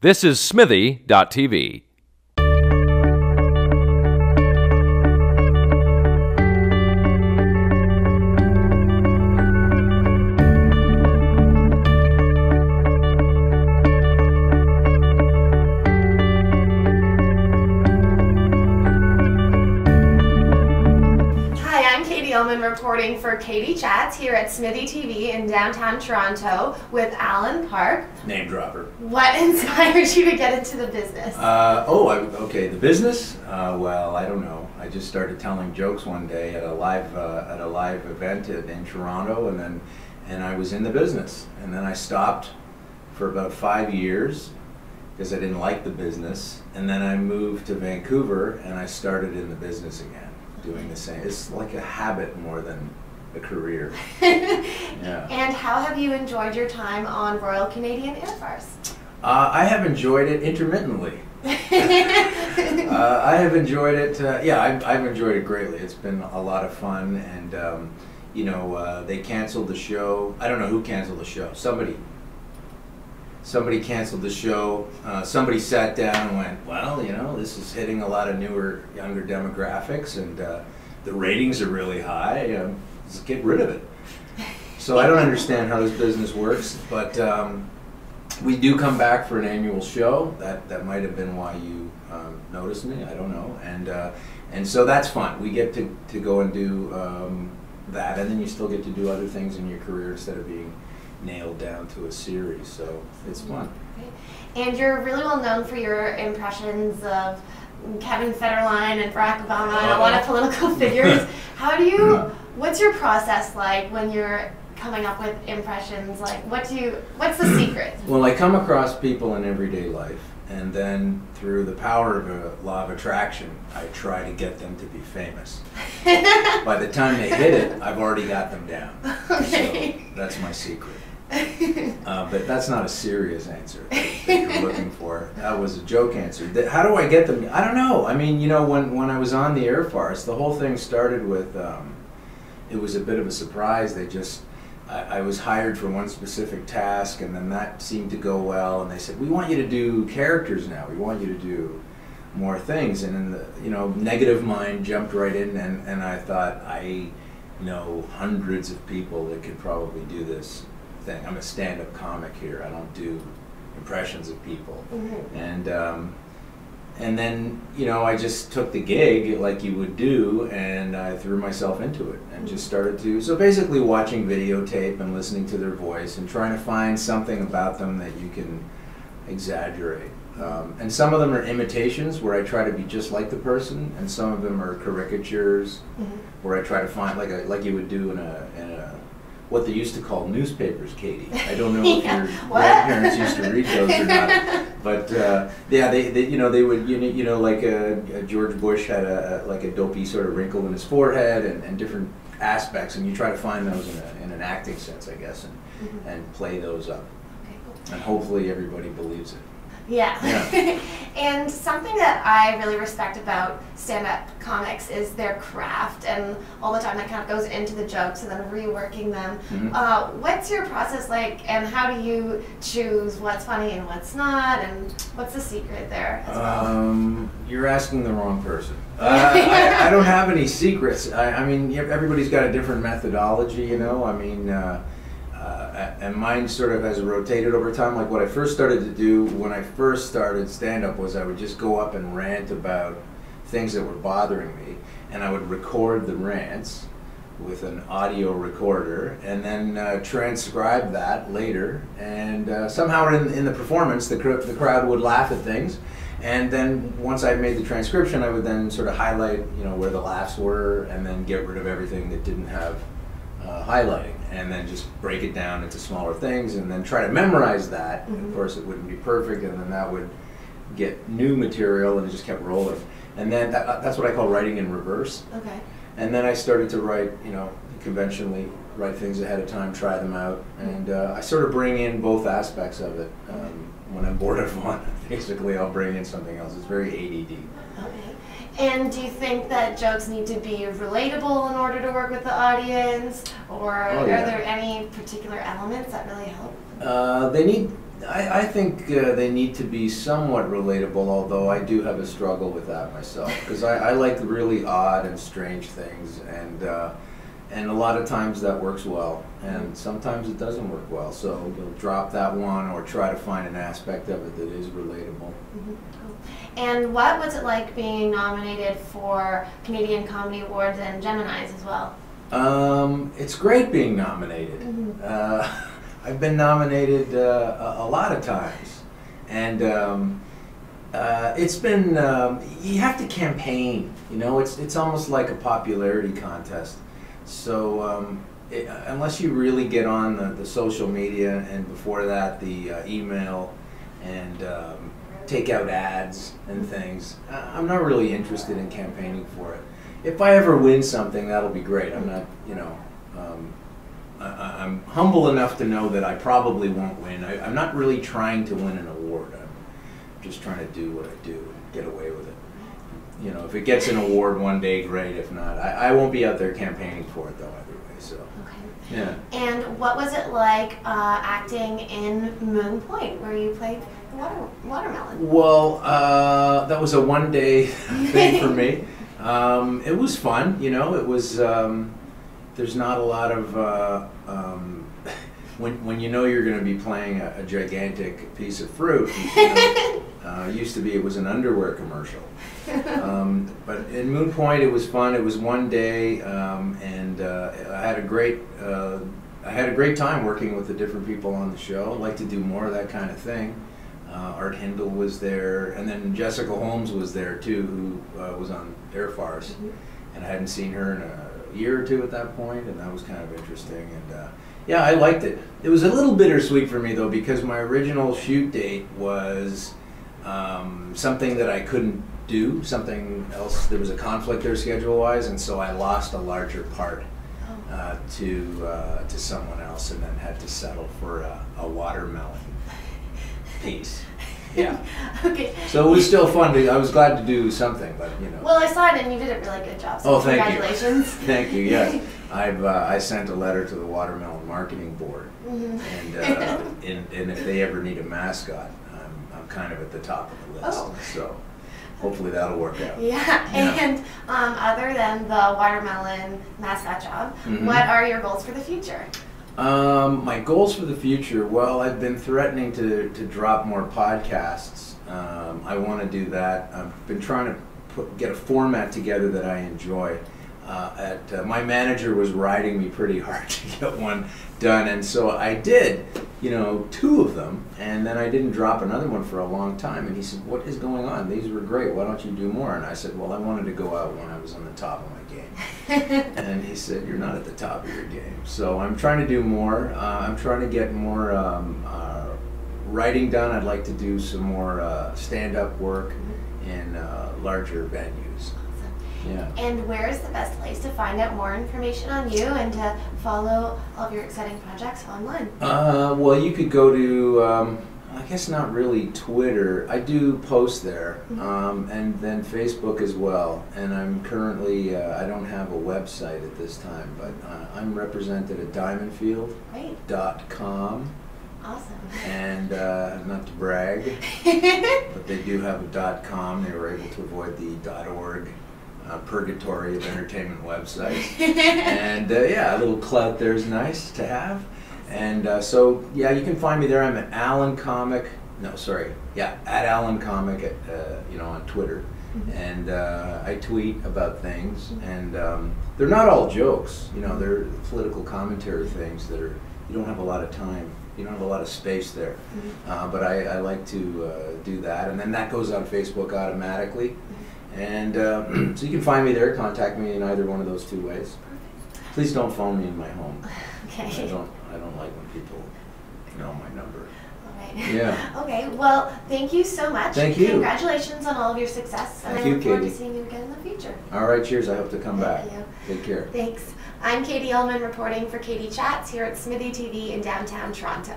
This is Smithy.tv. Reporting for Katie Chats here at Smithy TV in downtown Toronto with Alan Park. Name dropper. What inspired you to get into the business? Okay, the business? Well, I don't know. I just started telling jokes one day at a live event in Toronto, and I was in the business. And then I stopped for about 5 years because I didn't like the business. And then I moved to Vancouver and I started in the business again. Doing the same. It's like a habit more than a career. Yeah. And how have you enjoyed your time on Royal Canadian Air Force? I have enjoyed it intermittently. I have enjoyed it. I've enjoyed it greatly. It's been a lot of fun, and they canceled the show. I don't know who canceled the show. Somebody canceled the show. Somebody sat down and went, well, this is hitting a lot of newer, younger demographics, and the ratings are really high. Let's get rid of it. So I don't understand how this business works, but we do come back for an annual show. That might have been why you noticed me. I don't know. And so that's fun. We get to go and do that, and then you still get to do other things in your career instead of being nailed down to a series, so it's fun. And you're really well known for your impressions of Kevin Federline and Barack Obama and a lot of political figures. What's your process like when you're coming up with impressions? Like, what's the secret? Well, I come across people in everyday life, and then through the power of a law of attraction, I try to get them to be famous. By the time they hit it, I've already got them down. Okay. So that's my secret. But that's not a serious answer that you're looking for. That was a joke answer. How do I get them? I don't know. I mean, when I was on the Air Force, the whole thing started with, it was a bit of a surprise. I was hired for one specific task, and then that seemed to go well, and they said, we want you to do characters now. We want you to do more things. And then the negative mind jumped right in, and I thought, I know hundreds of people that could probably do this thing. I'm a stand-up comic here. I don't do impressions of people. Mm-hmm. And then I just took the gig like you would do, and I threw myself into it and just started to, so basically watching videotape and listening to their voice and trying to find something about them that you can exaggerate. And some of them are imitations where I try to be just like the person, and some of them are caricatures, mm-hmm. where I try to find like you would do in a what they used to call newspapers, Katie. I don't know if your grandparents used to read those or not, but they would like George Bush had a dopey sort of wrinkle in his forehead and different aspects, and you try to find those in an acting sense, I guess, mm-hmm. and play those up, and hopefully everybody believes it. Yeah. And something that I really respect about stand-up comics is their craft, and all the time that kind of goes into the jokes and then reworking them. Mm-hmm. What's your process like, and how do you choose what's funny and what's not, and what's the secret there as well? You're asking the wrong person. I don't have any secrets. I mean, everybody's got a different methodology, I mean, and mine sort of has rotated over time. Like what I first started to do when I first started stand-up was I would just go up and rant about things that were bothering me, and I would record the rants with an audio recorder and then transcribe that later, and somehow in the performance the crowd would laugh at things, and then once I made the transcription I would then sort of highlight where the laughs were, and then get rid of everything that didn't have highlighting, and then just break it down into smaller things, and then try to memorize that. Mm-hmm. Of course, it wouldn't be perfect, and then that would get new material, and it just kept rolling. And then that's what I call writing in reverse. Okay. And then I started to write, conventionally, write things ahead of time, try them out, and I sort of bring in both aspects of it. When I'm bored of one, basically I'll bring in something else. It's very ADD. Okay. And do you think that jokes need to be relatable in order to work with the audience, or are there any particular elements that really help? They need I think they need to be somewhat relatable, although I do have a struggle with that myself, because I like really odd and strange things, and a lot of times that works well, and sometimes it doesn't work well, so you'll drop that one or try to find an aspect of it that is relatable. And what was it like being nominated for Canadian Comedy Awards and Gemini's as well? It's great being nominated. I've been nominated a lot of times, and it's been, you have to campaign, you know, it's almost like a popularity contest. So unless you really get on the social media, and before that the email and take out ads and things, I'm not really interested in campaigning for it. If I ever win something, that'll be great. I'm not, you know, I'm humble enough to know that I probably won't win. I'm not really trying to win an award. I'm just trying to do what I do and get away with it. You know, if it gets an award one day, great. If not, I won't be out there campaigning for it though either way. So. Okay. Yeah. And what was it like acting in Moon Point, where you played the watermelon? Well, that was a one-day thing for me. It was fun. You know, it was. There's not a lot of when you know you're going to be playing a gigantic piece of fruit. You know, used to be it was an underwear commercial, but in Moon Point it was fun. It was one day, and I had a great time working with the different people on the show. I'd like to do more of that kind of thing. Art Hindle was there, and then Jessica Holmes was there too, who was on Air Farce, and I hadn't seen her in a year or two at that point, and that was kind of interesting. And yeah, I liked it. It was a little bittersweet for me though, because my original shoot date was something that I couldn't do, something else. There was a conflict there schedule-wise, and so I lost a larger part to someone else, and then had to settle for a watermelon piece. Yeah. Okay. So it was still fun. I was glad to do something, but you know. Well, I saw it and you did a really good job. So congratulations. Thank you. Yes, I sent a letter to the Watermelon Marketing Board, and if they ever need a mascot, I'm kind of at the top of the list. So hopefully that'll work out. Yeah. And other than the watermelon mascot job, what are your goals for the future? My goals for the future, well, I've been threatening to drop more podcasts. I want to do that. I've been trying to get a format together that I enjoy. My manager was riding me pretty hard to get one done, and so I did, you know, 2 of them, and then I didn't drop another one for a long time, and he said, what is going on? These were great, why don't you do more? And I said, well, I wanted to go out when I was on the top of my game. And he said, you're not at the top of your game. So I'm trying to do more. I'm trying to get more writing done. I'd like to do some more stand-up work in larger venues. Yeah. And where is the best place to find out more information on you and to follow all of your exciting projects online? Well, you could go to, I guess not really Twitter. I do post there, and then Facebook as well. And I'm currently, I don't have a website at this time, but I'm represented at diamondfield.com. Awesome. And not to brag, but they do have a .com. They were able to avoid the .org. Purgatory of entertainment websites. And yeah, a little clout there is nice to have. And so yeah, you can find me there. I'm at Alan Comic. No, sorry. Yeah, at Alan Comic at you know, on Twitter. And I tweet about things, and they're not all jokes. You know, they're political commentary things that are, you don't have a lot of time. You don't have a lot of space there. But I like to do that, and then that goes on Facebook automatically. And so you can find me there, contact me in either one of those 2 ways. Perfect. Please don't phone me in my home. Okay. I don't like when people know my number. All right. Yeah. Okay, well, thank you so much. Thank you. Congratulations on all of your success. Thank and I you, look forward Katie. to seeing you again in the future. All right, cheers. I hope to come back. Thank you. Take care. Thanks. I'm Katie Ullman reporting for Katie Chats here at Smithy TV in downtown Toronto.